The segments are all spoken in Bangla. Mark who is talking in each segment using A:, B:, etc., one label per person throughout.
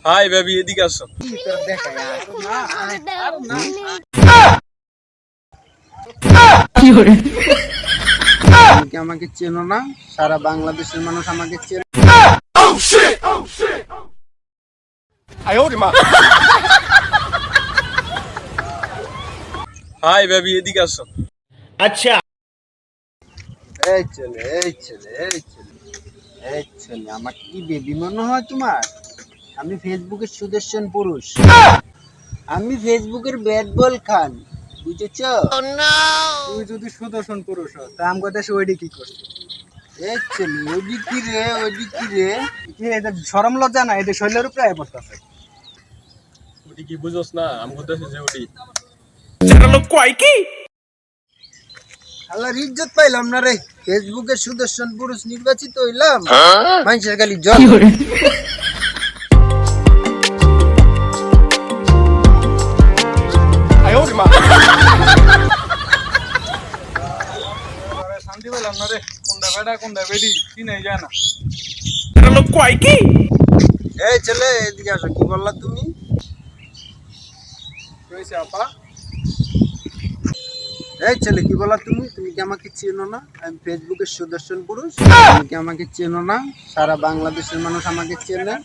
A: হাই বেবি, এদিকে আসো।
B: তুমি কি আমাকে চেনো না? সারা বাংলাদেশের মানুষ আমাকে চেনে।
A: হাই বেবি, এদিকে আসো।
B: এই ছেলে, এই ছেলে, এই ছেলে, এই ছেলে, আমাকে কি বেবি মনে হয় তোমার? আমি ফেসবুকের সুদর্শন পুরুষ। আমি ফেসবুকের ব্যাট বল খান, বুঝেছ?
C: তুই যদি সুদর্শন পুরুষ হ, তা আম কথা ওইডি কি করছিস?
B: এই ছেলে, ওইদি কি রে, ওইদি কি রে?
C: কি এটা শরম লজ্জা না, এটা শৈলের উপরে আয় পড়তেছে।
A: ওটি কি বুঝোস না? আমি বলতেছি যে ওটি
B: আল্লাহর ইজ্জত পাইলাম না রে। ফেসবুকের সুদর্শন পুরুষ নির্বাচিত হইলাম, মানুষের খালি জল।
C: শান্তি পেলাম না রে, কোনটা বেটা কোনটা বেডি কি নাই যায় না।
B: এই ছেলে, এদিকে আসো। কি বললা তুমি?
C: কইছে আপা,
B: এই ছেলে, কি বললা তুমি? তুমি কি আমাকে চেনো না? আমি ফেসবুকের সুদর্শন পুরুষ। তুমি কি আমাকে চেনো না? সারা বাংলাদেশের মানুষ আমাকে চেনে।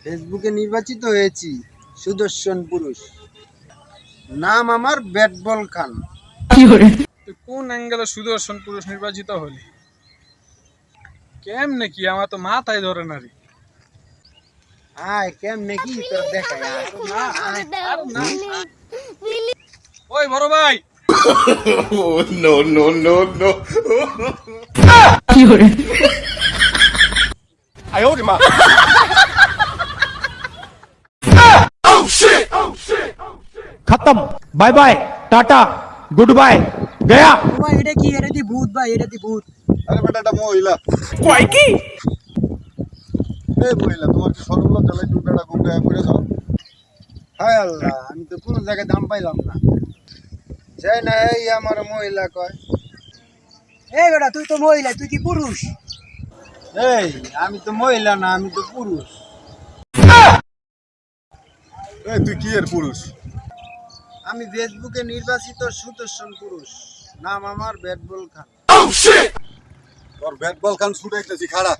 B: ফেসবুকে নির্বাচিত হয়েছি সুদর্শন পুরুষ। নাম আমার ব্যাট বল খান।
C: তুই কোন অ্যাঙ্গেলে সুদর্শন পুরুষ নির্বাচিত হলি? কেমনে কি, আমার তো মাথায় ধরে না রে।
B: আয় কেমনে কি তোর দেখায় আয়।
C: ওই বড় ভাই,
D: खत्म bye bye tata good bye गया
B: ভাই, এটা কি? এটা দি ভূত ভাই, এটা দি ভূত।
E: আরে বেটা, এটা মহিলা। এই মহিলা, তোমার কি শরম লজ্জা লাগে? তুমি বেটা ঘুম গায়ে পড়ে যাও।
B: হায় আল্লাহ, আমি তো কোনো জায়গায় দাম পাইলাম না। যাই না, এই আমার মহিলা কয়। এই বেটা, তুই তো মহিলা, তুই কি পুরুষ? এই, আমি তো মহিলা না, আমি তো পুরুষ।
E: এই তুই কি এর পুরুষ?
B: আমি ফেসবুকে নির্বাচিত সুদর্শন পুরুষ। নাম আমার ব্যাট বল খান।
E: তোর ব্যাট বল খান ছুটে একটাছি খাড়া।